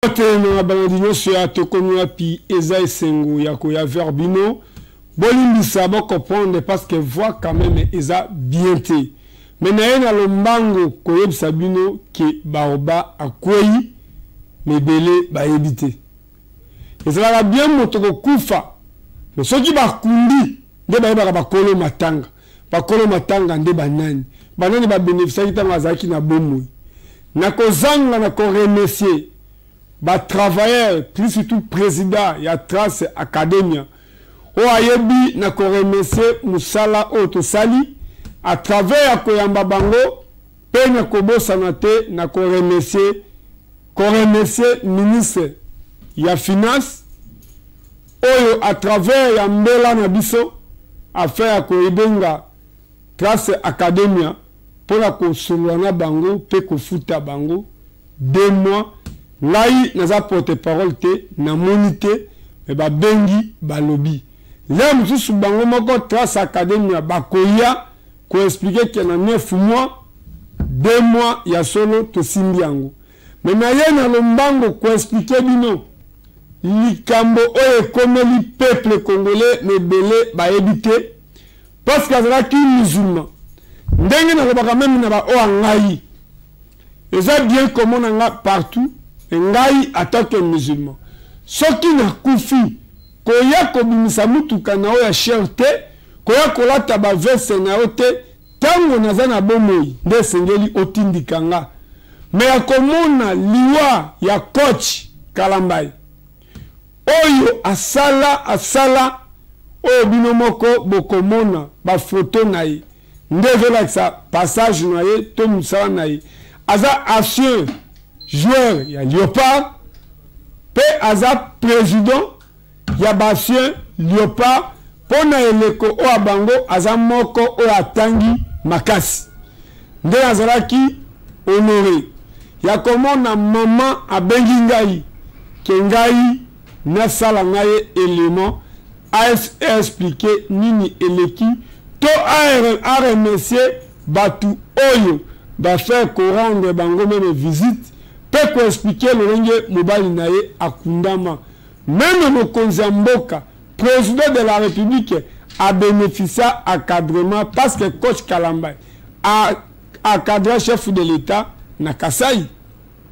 Na banadino so ya tokonya pi eza esengo ya koya verbino bolimbisa bo comprendre parce que voit quand même eza bien té mais na na lombango koyebisa bino ke baoba akwei mebele ba ebité ezala bien moto ko kufa mais soki bakundi nde bayeba bakolo matanga nde banani ba bénéficier kitanga zaki na bomoi na kozanga na ko remercier ba travailleur plus surtout président ya Trace Academia o ayebi na ko remercier musala auto sali à travers koyamba bango pe na ko bosana te na ko remercier ministre ya finance oyo à travers ya mbela na biso affaire ko ebenga Trace Academia pour la konsulana bango pe ko futa bango 2 mois. Ngai naza porte-parole te na monité e ba bengi ba lobby là mususu bango moko Trace Academia bakoya ko expliquer que na 9 mois 2 mois ya solo to simbiango mais na yena lombango ko expliquer bino likambo oyo komeli peuple congolais mebele ba ebité parce que azala ki musulman ndenge na lobaka même na ba o ngai eza bien comme on nga partout ngai attaque musulman soki na kufi koya kobimisa mutuka na oya cherte koya kolata ba veste na ote tango naza na bomoi nde sengeli otindikanga mais akomona liwa ya coach Kalambai oyo asala oyo bino moko bokomona ba photo na ye nde velakisa passage na ye to musala na ye aza ancien joueur ya Léopard pe aza président ya basien Léopard pona eleko o abango aza moko o atangi makasi nde azalaki honoré ya komona maman abengi ngai ke ngai nasala ngai élément a expliqué nini eleki to a remercier batu oyo ba faire ko rendre bango même visite peut qu'on expliquer le renge mobile nae akundama même le Konzamboka président de la République a bénéficié à cadrement parce que coach Kalambai a cadré chef de l'État na Kasai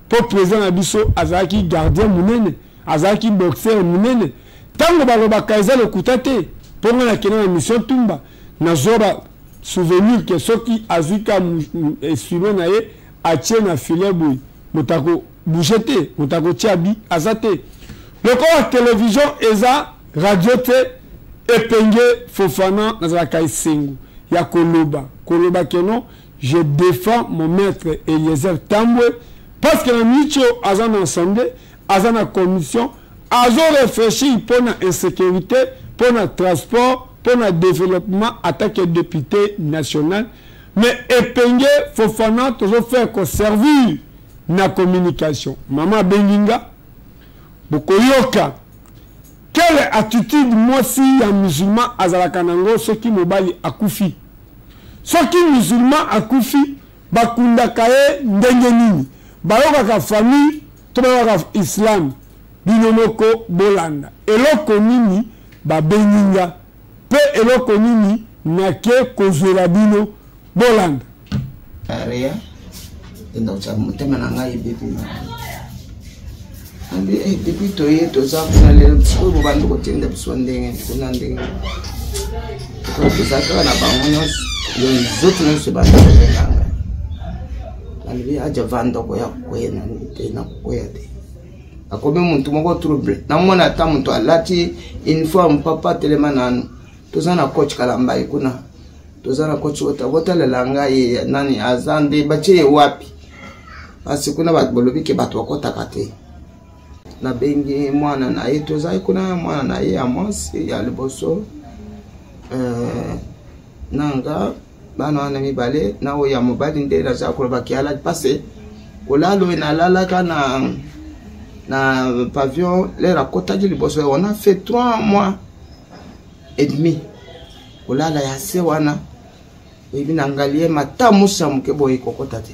pour président Abisso azaki gardien munene azaki boxeur munene tango baloba kaiza le kutate pour na kena mission tumba na zoba souvenir que ceux qui azuka suivre nae atie na filet boy motako bougete motako tiabi azate loko la télévision eza radio te epenge Fofana nazaka isengu ya koloba keno je défends mon maître Eliezer Tambwe parce que na micho azana ensemble azana commission azo réfléchir pour la insécurité pour le transport pour le développement attaque député national mais epenge Fofana toujours faire que servir na communication maman Benginga bokoyoka quelle attitude moi si un musulman azalaka nango soki mobali akufi soki musulman akufi bakundaka ye ndenge nini bayokaka famille to bayokaka islam bino moko bolanda eloko nini babenginga pe eloko nini nake kozwela bino bolanda area ndo cha mutema na ngai bibi andi depuis toye toza kuna le so bantu ko tende busondenge kuna ndenge ko kusaka na bangonyo yo zote no se bantu nganga ali aja vando ko ya kwena na kwete akobe muntu moko trouble na mona ta muntu alati uniform papa telemanano toza na coach Kalambai kuna toza na coach wota lelanga ye nani azande bache wapi basi kuna batu bolobike batu wakotaka te na bengi mwana na ye toza kuna mwana na ye Amos ya liboso nanga bana na mibale na o ya mobali nde na za koloba kiala passé kolalo na lala kana na pavillon les rakota du liboso on a fait 3 mois et demi kolala ya se wana ebina ngalie matamu samuke boy kokota te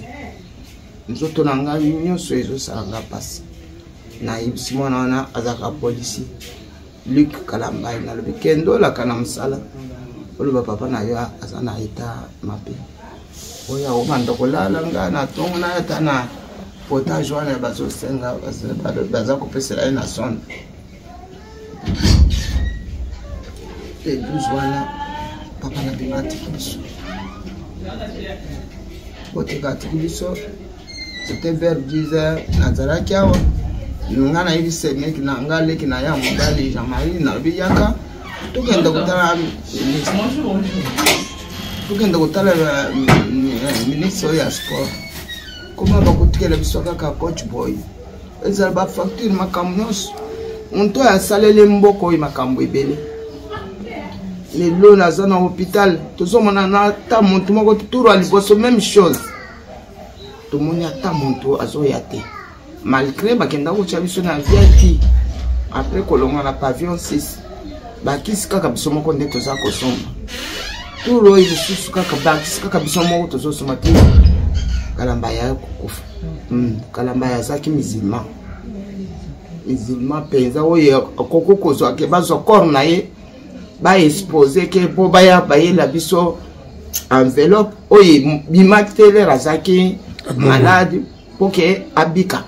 nzoto na ngai nyonso ezo sanga pasi na ibisi mwana wana azaka polisi Luc Kalambai na lobi kendo la kana msala oloba papa na yo azana ita mape oya o manda kolala nga na tongo na yata na potage wana bazo senga baza kopesela na son et 12 wana papa na bingati kibiso otekati kibiso c'était vers 10h nazalaki awa nga na yebi semeki na nga leki na ya mobali Jean-Marie na lobi yaka tokenda kotala ministre ya sport koma bakotikela biso kaka coach boy ezala bafacture makambo nyonso muntu asalele mboko oyo makambo ebele lelo naza na hôpital tozomona na ta muntu moko turu aliboso même chose tomoni ata muntu azoya te malgré bakenda kotia biso na VIP après kolonga na pavillon 6 bakisi kaka biso moko nde toza kosomba turu oyo lisusu kaka bakisi kaka biso moko tozosomba te Kalamba ya kukufa Kalamba ya zaki musulman penza oyo kokokozwa ke bazwa corps na ye ba exposer ke po baya bayela biso enveloppe oyo bimatele razaki malade poke abika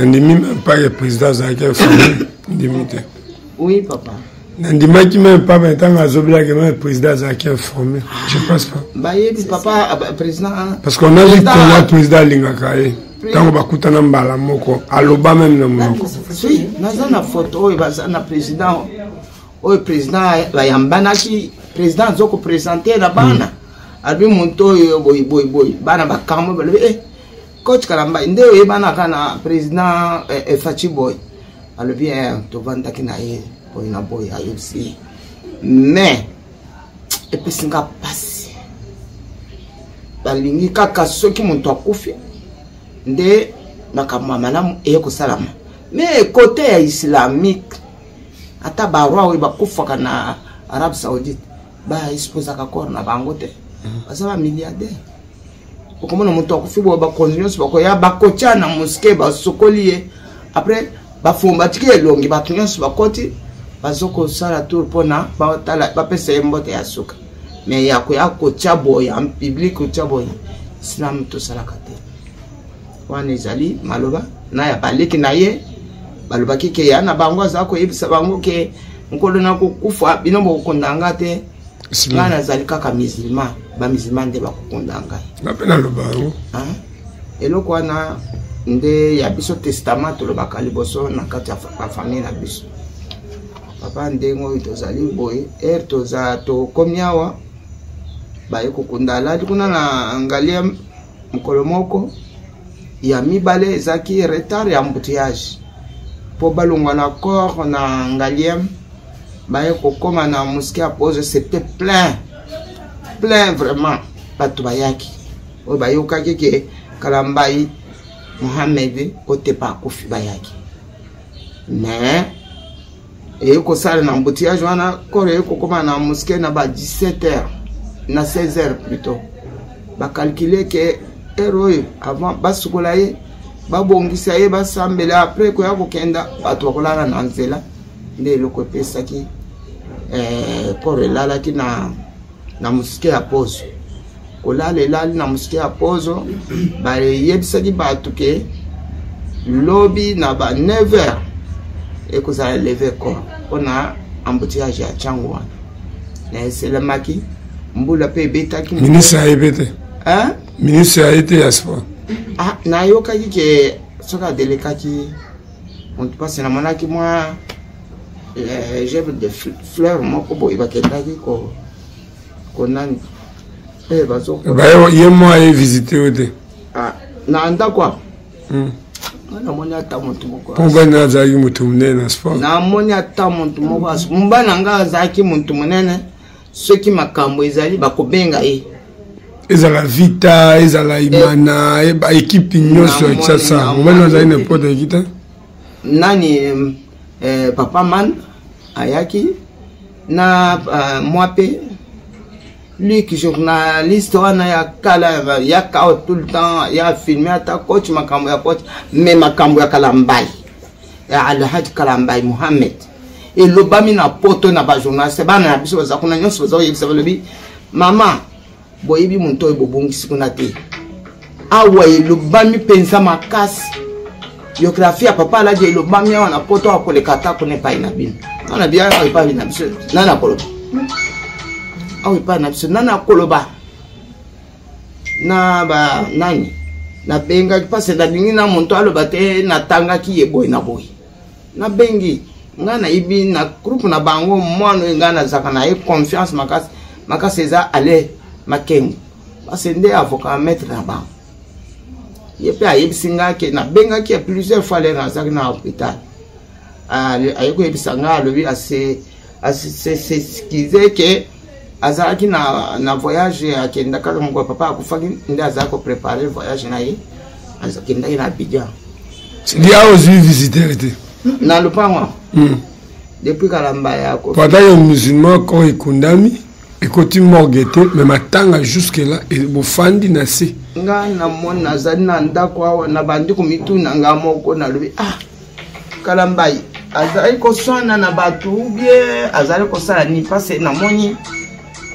ndimi même pas le président Zaki famille ndimite oui papa ndimaki même pas maintenant azobla que le président Zaki informé je pense pas baye papa président parce qu'on a dit que le président lingakaye tango bakutana mbala moko aloba même na moko oui nazana photo oyo bazana président oyo président bayambanaki président zoko présenter na bana albi muntu oyo boy bana bakamo balobi coach Kalamba nde oyo bana kana président Fachi boy alobi to vandaki na ye boy na boy ayusi mais epesinga pasi balingi kaka soki muntu akufi nde makambo malamu ekosalama mais côté ya islamique ata barwa oyo bakufaka na Arabie Saoudite ba exposa ka corps na bango te basaba milliardaire okomona muntu akufi bo ba continuous bakoya bakocha na mosquée basokoliye après bafumba tiki elongi batunyonso bakoti bazoko sala tour pona batala bapesa mbote ya suka mais ya ko ya kocha boya en public kocha boya islam to sala kate wana ezali maloba na ya baliki na ye baloba kike ya na bango zako yebisa bango ke nkolo na kufa binombo kukondanga te bana zali kaka musulman ba musulman nde bakukondanga bapena lobango eloko wana nde ya biso testament to lobaka liboso na kati ya famille na biso papa ndengo tozali boye toza to komiawa baye kokundala kuna na ngalia mkolo moko ya mibale ezaki retard ya embouteillage po balongwa na corps na ngaliem baye kokoma na mosquée à pose c'était plein vraiment bato bayaki oyo bayokaki ke Kalambai Mohamed otepa kofi bayaki mais ekosala na embouteillage wana corps ekokoma na mosquée na ba 17h na 16h plutôt bakalkile ke héros avant basukola ye babongisa ye basambela après ko ya kokenda bato bakolala na nzela nde eloko epesaki corps elalaki na mosquée ya pose kolala elali na mosquée ya pose bayebisaki bato ke lobi na ba 9h ekozala leve corps mpona embouteillage ya ntango wana na eselemaki mbula mpe ebetaki ministre ayebi te ministre aye te ya sport nayokaki ke soki adelekaki moto mpasi namonaki mwa gève de fleur moko boye bakendaki konani ye mo aye visite o te na ndako namoni ata moto moko mpo bani azalaki moto monene na sport namoni ata moto moko mobali na ngai azalaki moto monene soki makambo ezali bakobenga ye ezala vita ezala imana équipe nyonso ekisasa mobali azali n'importe qui te nani papa man ayaki na moi pe lui qui journaliste wana ya kala ya kao tout le temps ya filmé ata coach makambo ya coach mais makambo ya Kalambai ya Alhaji Kalambai Mohamed et le bami na poto na ba journaliste bana na biso za kuna nyonso za yebisa balobi mama boyebi muntu oyo bobongisi kuna te awa le bami pensa makasi biographie ya papa la je le bami wana poto akoleka ta kone pa ina bin na bia pa ina biso na koloba awi pa na biso nana koloba na ba nani na benga parce da bingi na muntu aloba te na tanga ki ye boy na boy na bengi ngana ibi na groupe na bango mwana ngana zaka na e confiance makasi za ale makengo parce nde avocat maître na bango ye pe ayebisinga ke na benga ki plusieurs fois les dans na hôpital ayeko yebisanga lobi assez skize ke azaki na voyage akenda kaka mko papa akufaki ndio azako préparer voyage na ye azakenda ina Abidjan c'est là aussi visiter été na lupango depuis Kalamba yako pendant les musulmans quand ils condamnent et quand ils morguent mais matanga jusque là et bofandi na se nga na mona zana ndako awa na bandi kumitu na ngamoko na lobi Kalamba azali ko sona na batu bien azali ko sala ni passe na moni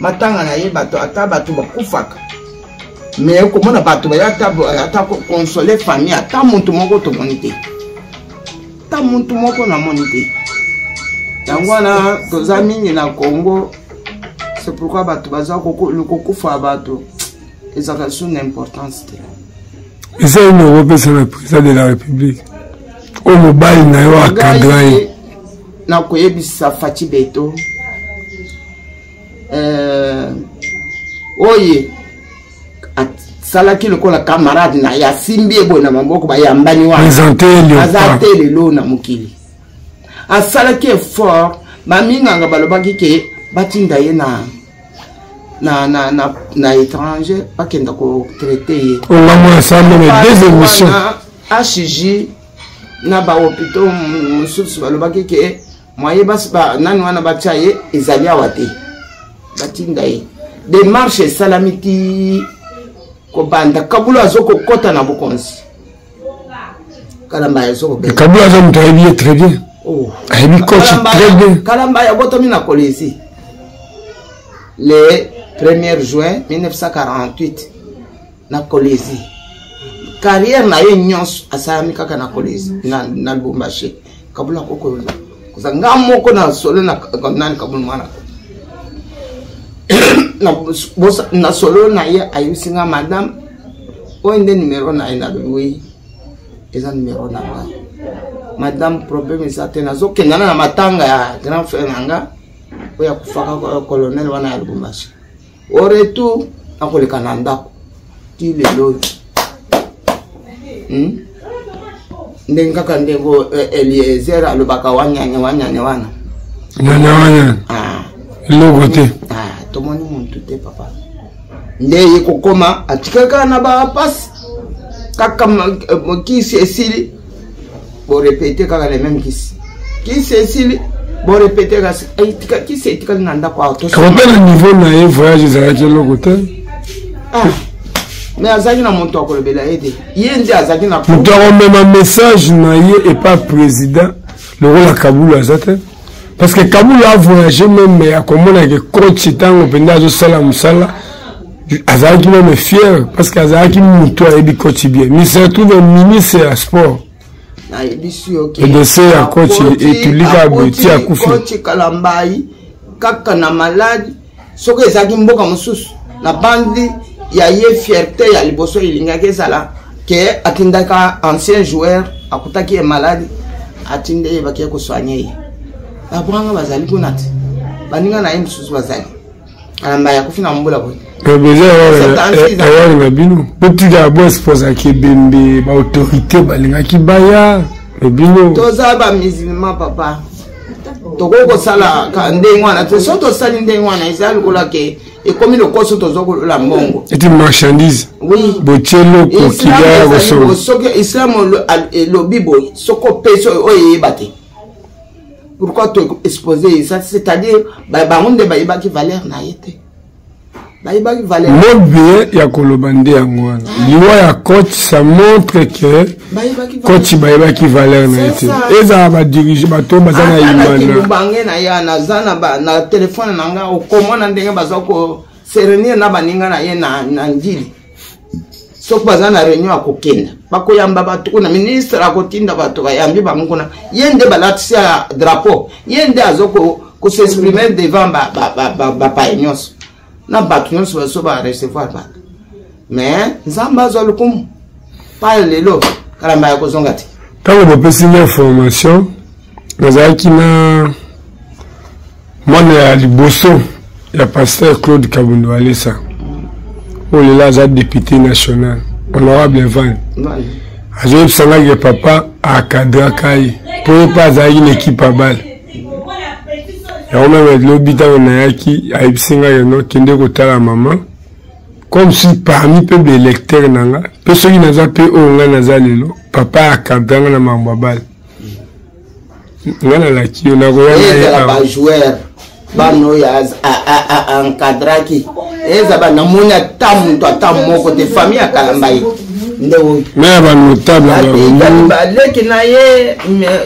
matanga na ye bato ata bato bakufaka mais ko mona bato ba ata ko consoler famille ata muntu moko to monite ta muntu moko na monite yangwana to zamini na Congo c'est pourquoi bato baza ko le kufa bato ils ont une importance et c'est une Europe c'est le président de la République au mobile na yo akadrai na koyebisa Fachi Beto oye salaki lokola camarade na ya simbi ebo na maboko ba yambani wa azate lelo na mukili asalaki effort baminga balobaki ke batinda ye na étranger bakenda ko traiter ye on va ensemble les deux émissions HJ na ba hôpital mususu balobaki ke moye basba nani wana bachaye ezali awate batinda ye démarche salamiti ko banda kabulu azoko kota na bokonzi Kalamba azoko be kabulu azoko travailler très bien oh il coach très bien Kalamba ya botomi na kolezi le 1er juin 1948 na kolezi carrière na ye nyonso asami kaka na kolezi na Lubumbashi kabulu akoko kuzanga moko na solo na nani kabulu mwana na solo na ye ayusinga madame oinde numéro na ina oui eza numéro na nga madame problème ezate nazo kendana na matanga ya grand frère nanga oya kufaka colonel wana ya Lubumbashi au retour akoleka na ndako ti lelo ndenga kandengo Eliezer alobaka wanyanya wana logote tomoni muntu te papa nde ye kokoma atikaka na ba passe kaka kisi esili bo répéter kaka les mêmes kisi esili bo répéter kaka kisi etika na ndako auto combien niveau na ye voyage za logote mais azaki na muntu akolobela ete ye nde azaki na muntu akomema message na ye et pas président le rôle à Kaboul azate parce que Kaboul a voyagé même mais à comment que coach tango penda zo sala musala azaki même fier parce que azaki muntu a coach bien mais c'est tout le ministre à sport na ebisu OK et de c'est à coach et tu liga boti a kufi coach Kalambai kaka na malade soko ezaki mboka mususu na bandi ya ye fierté ya liboso ilinga ke sala ke atindaka ancien joueur akutaki e malade atinde bakie ko soigner abwanga bazali kunati baninga na imsusu bazali Kalamba ya kufina mbula boy besoin na bino petit ga bo sponsor ki bembe ba autorité balinga ki baya bino toza ba musulman papa toko sala ka ndengwana te soto sali ndengwana izali kolake et comme le koso tozoko la mbongo et marchandise oui bochelo ko kiga ko so islam le bibo soko peso oye bate pourquoi tu exposer ça c'est-à-dire ba monde ba ibaki valeur na yete Mon bien, il y a Kolobande Angouana. L'Iwa ya coach, ça montre que coach Baïba qui valeur n'a été. Et ça va diriger, bateau, bazana Imana. Na téléphone, nanga, au comment n'endenga bazoko, sérénir na baninga na ye na njili. Sok bazana réunion à kokenda. Bako yamba batu, na ministre à kotinda batu, yambi banguna. Yende balatisia drapeau. Yende azoko, ko s'exprimer devant ba paignos. Na batu nyonso baso ba recevoir ba. Mais nzamba zo lukum pa lelo kalamba ya kozonga ti. Tango bopesi information nazaki na mwana ya liboso ya pasteur Claude Kabundo Alessa. On est là député national honorable Van. Azob sanga papa a cadre kai pour pas à une équipe à balle. Et on a l'hôpital on a qui a ipsinga yono kende kotala maman comme si parmi peu de lecteurs nanga personne qui n'a pas on a lelo papa a cadre na mambo balle. Ngana la ki on a goya joueur bano ya encadraki eza bana munya tamu to tamu moko de famille akalambai ndewo mais ba notable ba leki na ye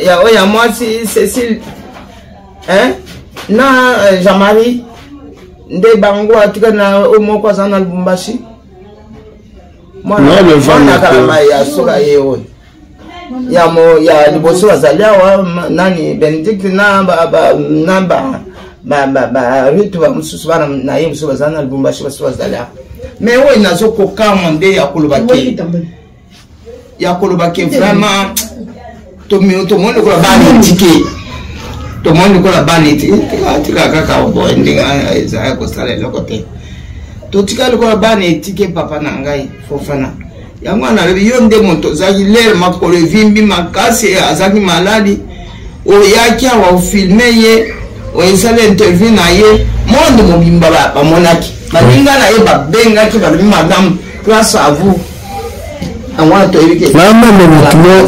ya oya mwasi Cécile na Jean-Marie nde bango atika na omoko sana Lubumbashi mwana akalambai ya soka ye oyo ya liboso bazalia wa nani Benedict na ritu wa mususu bana na ye mususu bazana Lubumbashi basu bazalia mais wo inazo kokama nde ya kolobake vraiment to monde ko bani tike to monde ko bani tika kaka bo ndinga za ko sala lokote to tika ko bani tike papa na ngai Fofana yango na yo nde moto zaki lere makolo vimbi makasi azaki maladi o yaki wa filme ye o insale interview na ye monde mobimba ba monaki balinga na ye babenga ki ba madame grâce à vous amwa to yike mama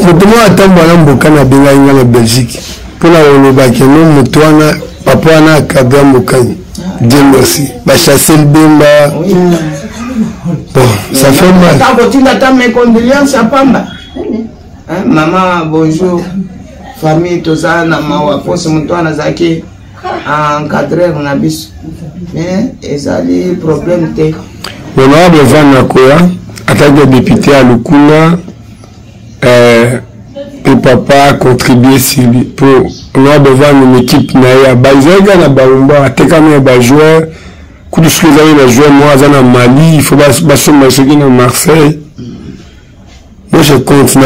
mutumo atamba na mboka na benga ngala Belgique pour la olobaki no mutwana papa na kadra mbokani Dieu merci ba chasser le bemba. Bon, ça fait mal. Quand mes condoléances à Pamba. Maman, bonjour. Famille, tout ça, maman, force mon zaki encadré mon abus. Mais ils ont des problèmes. Honorable Van Nakoya, attaque de député à Lukuna, et papa a contribué pour honorable Van une équipe naïa. Baïzaga na Baumba, attaqué à joueur. Coup de ce que vous avez joué, moi, à Mali, il faut pas à Marseille. Moi, je continue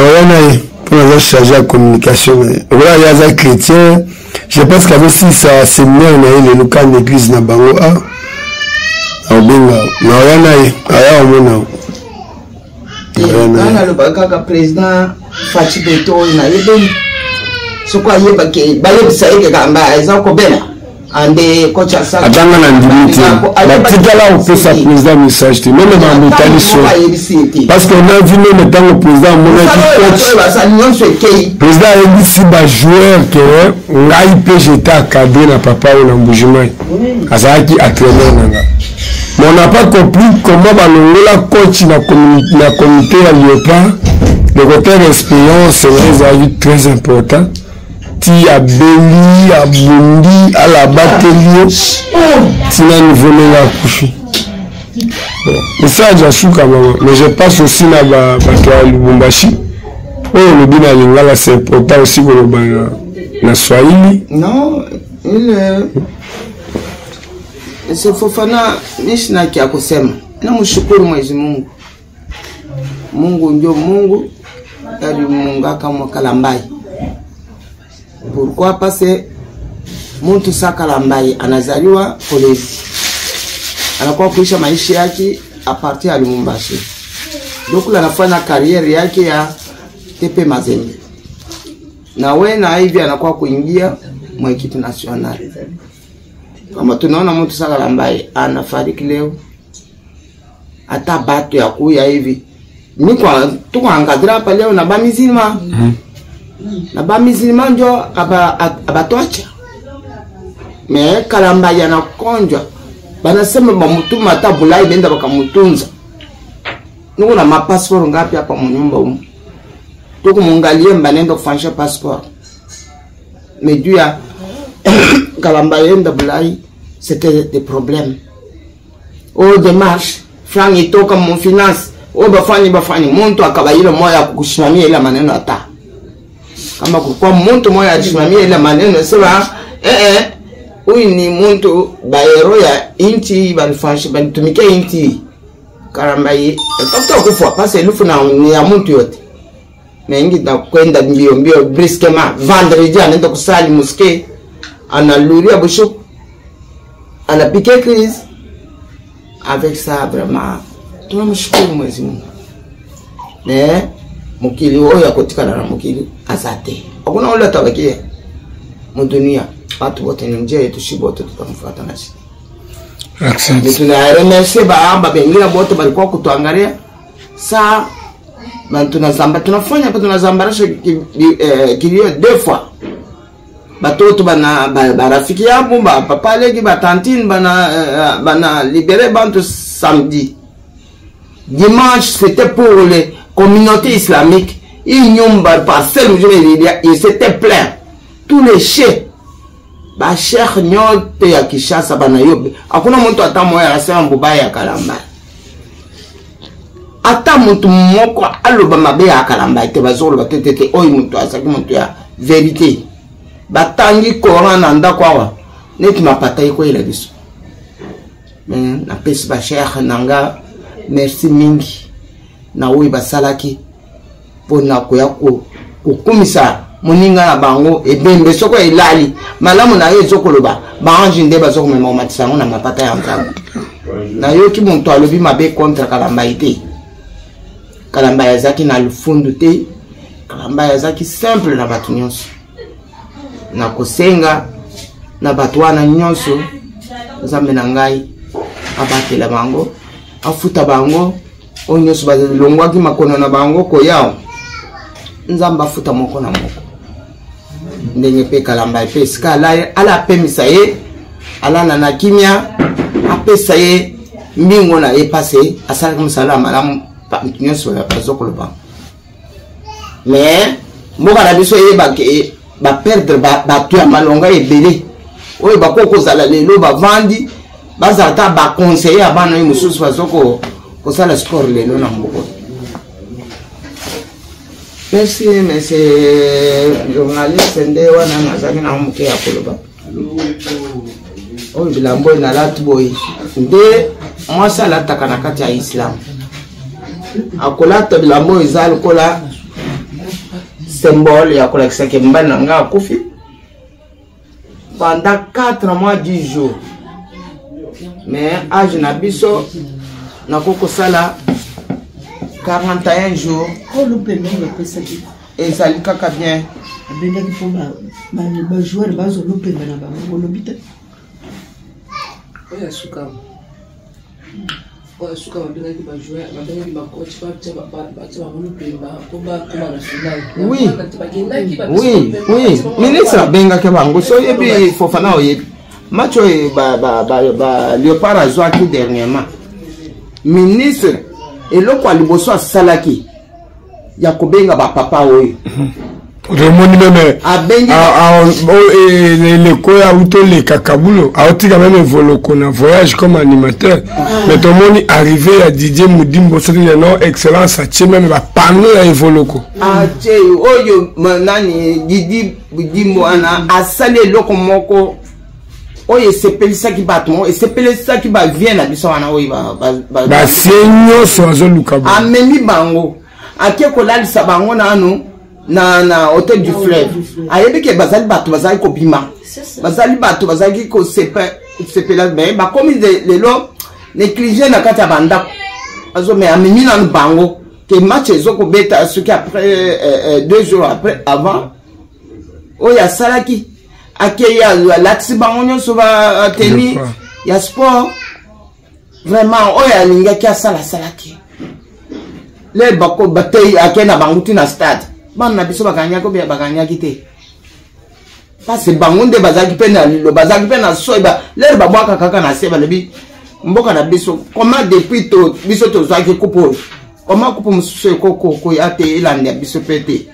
pour nous charger la communication. Voilà, il y a des chrétiens. Je pense qu'avec si ça séminaire, il y a le local d'église na Bango. Le président Fachi Beto, il a eu ce qu'on y a qui ande kocha sa atanga na ndimiti batikala opesa président message te même dans métalliso parce qu'on a vu même dans le président monaki coach président ebisi ba joueur que ngai pe j'étais cadré na papa na mbujimai azaki entraîneur nanga mais on n'a pas compris comment balongola coach na comité ya Léopard le côté expérience c'est très important ti a beli a bundi à la batterie ti na niveau na coucher et ça j'ai su quand même mais je passe aussi na ba to Lubumbashi le bina lingala c'est important aussi pour le na Swahili non c'est Fofana nishina kia kusema na mshukuru Mwenyezi Mungu Mungu ndio Mungu alimuunga kama Kalambai. Pourquoi? Parce que mtu Kalambai anazaliwa polisi, anakuwa kuisha maisha yake a partir ya Lubumbashi, donc anafanya carrière yake ya TP Mazembe, na wewe na hivi anakuwa kuingia mwa equipe nationale. Kama tunaona mtu Kalambai anafariki leo, hata batu ya kuya hivi nikwa tukuangadira hapa leo na bamizima na bamizima njo abatwacha me Kalambai anakonjwa banasema bamutuma ata bulai benda bakamutunza nuko na mapasport ngapi hapa munyumba huko tuko mungalie mbanenda kufanisha passport meduya kalamba yenda bulai c'était des problèmes au démarche franc itoka mon finance au bafani muntu akabaila moya kukushimamia ile maneno ata kama kwa muntu moya ajishimamia ile maneno sema huyu ni muntu baero ya inti balifanisha balitumike inti karamba yi tafuta kufa pasa ilufu na ni ya muntu yote mengi na kwenda mbio brusquement vendredi anaenda kusali mosquée analuria bushu anapike crise avec ça vraiment tunamshukuru Mwenyezi Mungu mais mukili oya kotikana na mukili azate hakuna wale tabakia mudunia watu wote ni njia yetu shibote tutamfuata nasi. Asante. Tunaremercie baamba bengine bote balikuwa kutuangalia saa tunazamba tunafanya hapa tunazambarisha kilio deux fois batoto bana barafiki yangu ba papa legi ba tantine bana libérer bantu samedi dimanche c'était pour les communautés islamiques ils nyumba parcelle où il s'était plein tous les chefs ba sheikh nyote ya Kishasa bana yobe hakuna mtu atamoya anasema mbaya ya Kalamba ata mtu moko aloba mabe ya Kalamba ite bazolo batete oyi mtu asaki mtu ya vérité batangi Coran na ndakwa neti mapata iko ile biso na pesi ba sheikh nanga merci mingi na oyi basalaki pona ko kukumisa muninga na bango ebembe soko ilali malamu na yezo koloba banji nde bazoko mema matisa na mapata ya ntango na yoki muntu alobi mabe contre Kalamba ite Kalamba yazaki na lufundu te Kalamba yazaki simple na batu nyonso na kosenga na batu wana nyonso Nzambe na ngai abatela bango afuta bango onyoso bazilongwaki makono na bango koyao Nzamba afuta moko na moko ndenge pe Kalamba pe skala ala pemisa ye ala na kimia apesa ye mbingo na epase asala comme salama la nyonso ya bazokolo ba mais mboka na biso ye ba perdre ba tu amalonga ebele oyo bakoko zala lelo ba vandi bazata ba conseiller abana mususu bazoko kosala sport lelo na mboko. Merci, monsieur journaliste ndewa na nazaki na muke ya koloba. Oyo bilambo na latu boy. Nde mwasa la takana kati ya Islam. Akolata bilambo izali kola symbole ya kola kisake mbali na nga kufi. Pendant 4 mois 10 jours. Mais âge na biso na koko sala 41 jours. Et ça lui caca bien. Oui, oui, oui. Ministre Benga Kebango, so yebi Fofana oyebi. Macho ba Léopard Azouaki dernièrement. Ministre et le quoi liboso a salaki ya kobenga ba papa oyo remoni même le koya auto le kakabulo aotika même voloko na voyage comme animateur mais tout le monde arrivé à Didier Mudimbo c'est une non excellence a même ba panneau ya voloko che oyo nani Didier Mudimbo ana asale loko moko oye sepelisa ki batmo et sepelisa ki ba vient na biso wana oyi ba senyo sozo lukabo amemi bango akeko lalisa bango nanu na hôtel du fleuve ayebi ke bazali bato bazali ko bima bazali bato bazali ko sepela mais ba komi lelo négligé na kati ya banda azo mais amemi nanu bango ke match ezoko beta ce qui après 2 jours après avant oya salaki akeya latsi bango nyonso ba tennis ya sport vraiment oya linga ki asala salaki le bako batei akena banguti na stade bana biso bakanya ko bakanya kite parce bango nde bazaki pena lo bazaki pena soiba le babwaka kaka na seba lebi mboka na biso comment depuis to biso to zaki coupe comment coupe mususu ko ya te ilande biso pete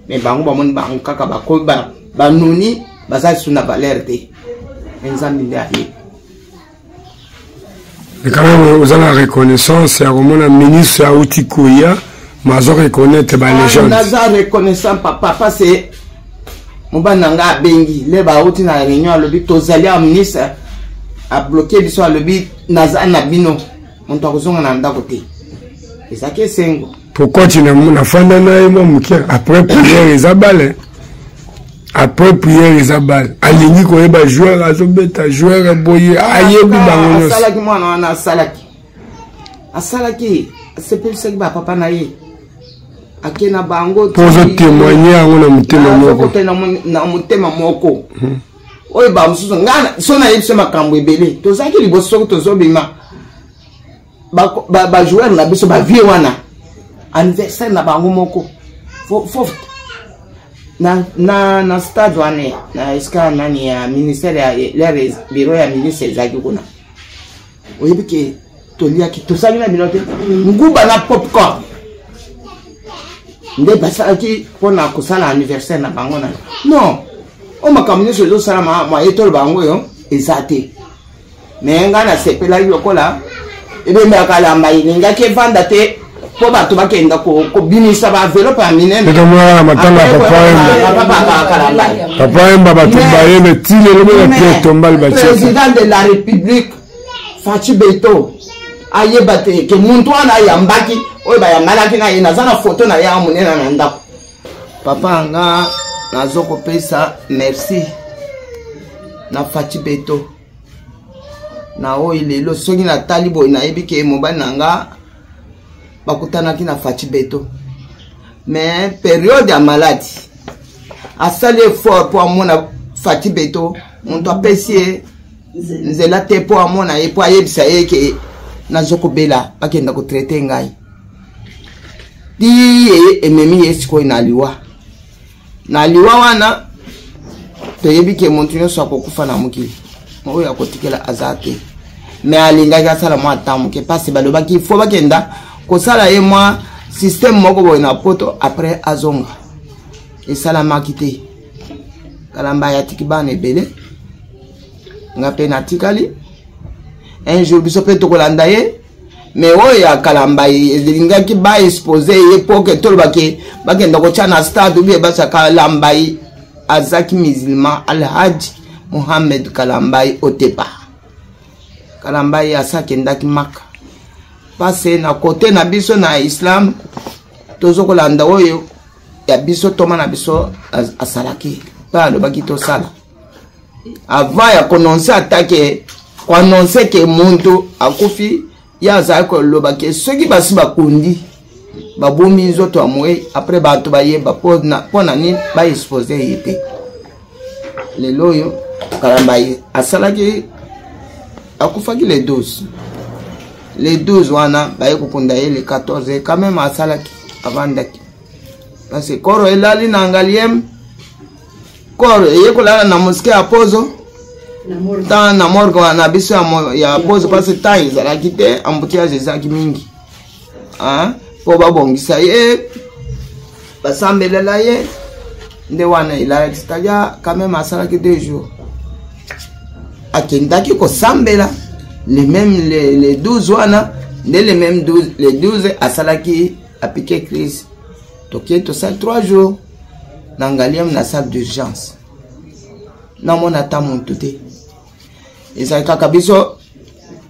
mais bango ba mon bango kaka ba ko ba nuni baza suna valeur te nzambi ndia yi. Mais quand même, vous avez la reconnaissance, il y a vraiment un ministre à Outikoya, mais vous reconnaissez les gens. Vous avez reconnaissance, papa, c'est. Moubananga Bengi, les baouti na réunion, le but, tozali à ministre, a bloqué, biso, le but, Naza Nabino, on t'a raison, on a un côté. Et ça qui est single. Pourquoi tu n'as pas après prière, les aballes? Après prière, les aballes. Alini, quoi, les joueurs, azobeta, joueurs, boyer, aïe, bibangonos. Asalaki, moi, on a salaki. Asalaki, c'est plus que papa naïe. Akena bango. Pour témoigner, on a mutema moko. Oye, ba, msusu, ngana, sona yipse makambo ebele. Tozaki liboso, tozobima. Ba joueur na biso, ba vie wana. Anniversaire na bango moko. Faut na stade wane na iska nani ya ministère ya bureau ya ministre zaki kuna oyebike tolia ki tosali na binote nguba na popcorn nde basaki pona kusala anniversaire na bango na non o makamni so sala ma etol bango yo ezate mais ngana sepela yokola ebe me akala mai ninga ke vanda te po bato bakenda ko binisa ba enveloppe ya minene to mwa matanga papa emba bato baye le tile le mona tombal ba président de la république Fachi Beto aye bate ke muntu ana yambaki oy ba yamalaki na ina zana photo na ya munena na ndako papa nga nazoko pesa merci na Fachi Beto na oyi lelo soki na talibo na yebike mobali nanga bakutana ki na Fachi Beto mais période ya maladi asali effort pour amona Fachi Beto muntu apesi nzela te pour amona ye po ayebisa ye ke nazoko bela bakenda ko traiter ngai di ye ememi yesiko na liwa wana toyebi ke muntu nyonso akokufa na mokili oyo akotikela azate mais alingaki asala mwa atamuke pasi balobaki fo bakenda kosala ye mwa système moko boye na poto après azonga esalamaki te kalamba ya tiki bana ebele nga pe na tikali un jour biso pe tokolanda ye mais oyo ya kalamba elingaki ba expose ye po ke tolobaki bakenda kotya na stade ubie basa kalambai azaki musulman Alhaji Mohamed Kalambai Otepa Kalambai asakendaki Maka passe na côté na biso na islam tozokolanda oyo ya biso toma na biso asalaki pa lobaki to sala avant ya kononcer attaque ko annoncer que muntu akufi ya za ko lobaki soki basi bakundi babomi nzoto amwe après bato bayeba pona ni ba exposer yete lelo yo Kalambai asalaki akufaki les 12 wana baye kokunda ye le 14 quand même asalaki avandaki parce que koro elali na ngaliem koro yekolala na mosquée à Pozo ta na morgue na biso ya Pozo parce que ta ezalaki te embouteillage ezalaki mingi po babongisa ye basambelela ye nde wana ilalaki c'est-à-dire quand même asalaki 2 jours akendaki kosambela les 12 wana les mêmes 12 les 12 asalaki a piqué crise toke to sal 3 jours nangaliam na salle d'urgence na mona ta muntu te ezalaka kabiso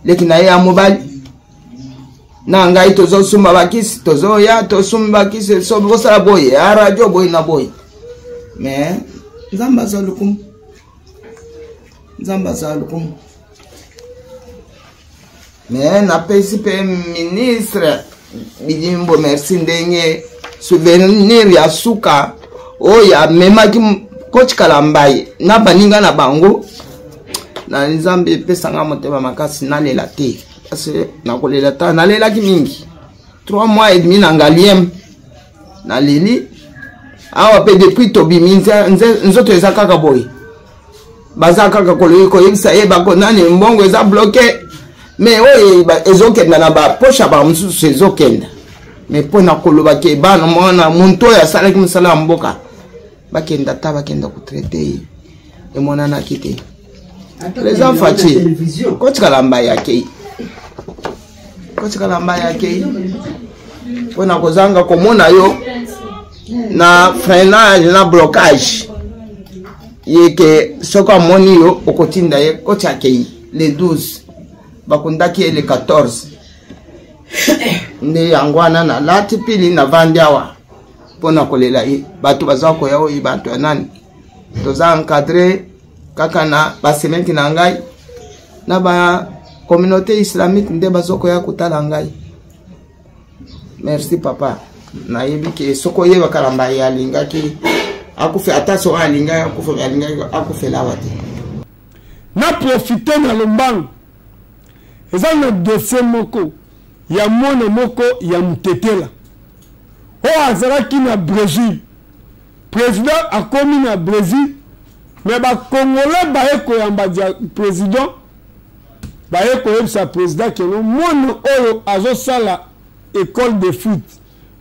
leki na ye ya mobali na ngai tozo sumba bakisi tozo ya to sumba bakisi so bosala boye a radio boye na boye mais nzamba zalukum mais na pesipe ministre Bidimbo merci ndenge souvenir ya suka oya memaki coach Kalambai na baninga na bango na nzambe pesanga motema makasi na lela te parce na kolela ta na lela ki mingi 3 mois et demi na ngaliem na lili awa pe depuis to biminza nzoto ezakaka boy bazaka ka koloyi ko yebisa ye bako nani mbongo eza bloqué mais oyo ezokenda na baposha bamosusu ezokenda mais mpona koloba ke bana mwana muntu oyo asalaki mosala ya mboka bakenda ta bakenda kotraite ye emonanaki te les enfants ti kotikala mbai akei mpona kozanga komona yo na freinage na blocage yeke soko amoni yo okotinda ye koti akei le 12 bakundaki ye le 14 nde yango wana na lati pili na vandi awa mpona kolela ye bato baza koya oyo bato ya nani toza encadre kaka na basemeki na ngai na ba communauté islamique nde bazokoya kotala ngai. Merci papa nayebi ke soko yeba kalamba ya lingaki akufe ata so alinga akufe lawa te na profiter na lombango eza na dossier moko ya mwana moko ya mutetela o azalaki na Brésil président akomi na Brésil mais ba congolais baye koyamba dia président baye koyebisa président ke no mwana oyo azosala école de foot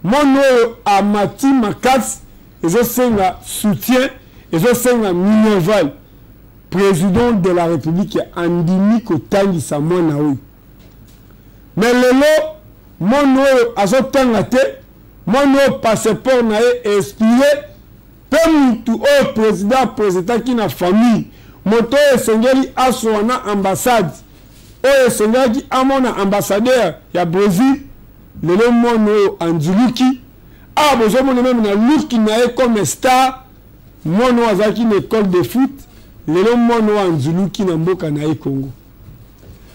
mwana oyo amati makasi ezosenga soutien ezosenga minerval président de la république andimi kotangisa mwana oyo mais lelo mwana oyo azotanga te mwana oyo passeport na ye expiré pe mutu oyo président apresentaki na famille moto oyo esengeli aswa na ambassade oyo esengelaki amona ambassadeur ya Brésil lelo mwana oyo andiluki awa bozomona meme na luki na ye comme star mwana oyo azalaki na école de foot lelo mwana oyo andiluki na mboka na ye Congo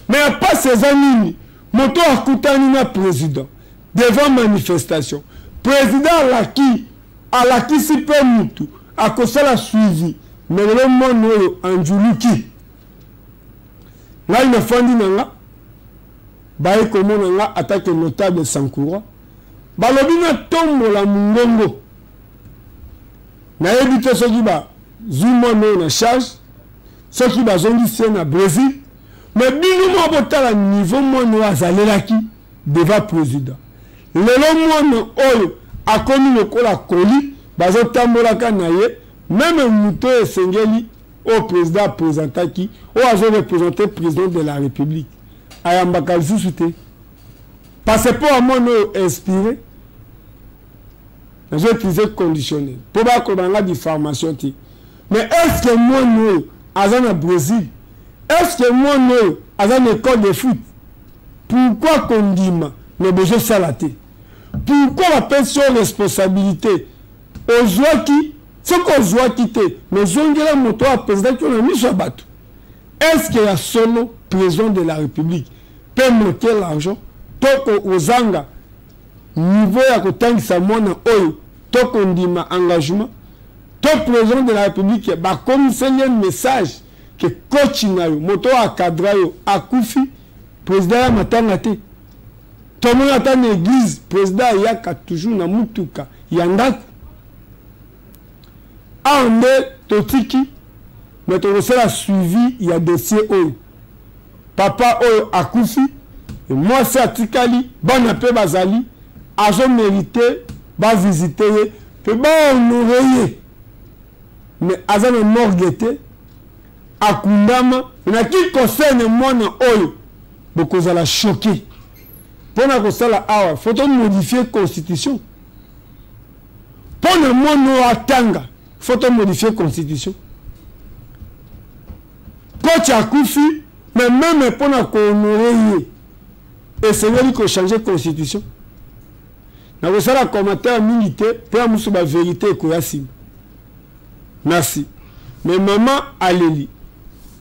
mais apasi eza nini moto akutani na président devant manifestation président alakisi mpe mutu akosala suivi mais lelo mwana oyo andiluki ngai nafandi na nga baye komona nga atake notable Sankura balobi na tombola mungongo nayebi te soki bazwi mwana oyo na charge soki bazongisi ye na Brésil mais bino mwa botala niveau mwana oyo azalelaki devant président lelo mwana oyo akomi lokola koli bazotambolaka na ye meme mutu oyo esengeli oyo président apresentaki oyo azorepresente président de la république ayambaka lisusu te passeport ya mwana oyo inspiré nazoutilize conditionnel mpo bakolanga diffamation te mais est-ce que mwana oyo aza na Brésil est-ce que mwana oyo aza na école de foot pourquoi kondima mais bozosala te pourquoi bapesi yo responsabilité ozwaki soki ozwaki te mais zongela moto oyo apresentaki yo na miso ya bato est-ce que ya solo président de la république peut monter l'argent toko ozanga niveau ya kotangisa mwana oyo toko ndima engagement to président de la république bakomiseli un message que coach na yo moto akadra yo akufi président ya matanga te tomona ata na église président ayaka toujours na mutuka ya ndako ande totiki mais tokosala suivi ya dossier oyo papa oyo akufi mwasi atikali bana mpe bazali azomérite bavisite ye mpe bahonore ye mais aza na morgue te akundama naki kosene mwana oyo bokozala choqué mpona kosala awa faut tomodifie constitution mpona mwana oyo atanga faut tomodifie constitution coach akufi mais même mpona kohonore ye esengeli kochange constitution nakosala commentaire mingi te mpe ya mosusu bavérité ekoya nsima merci mais mama aleli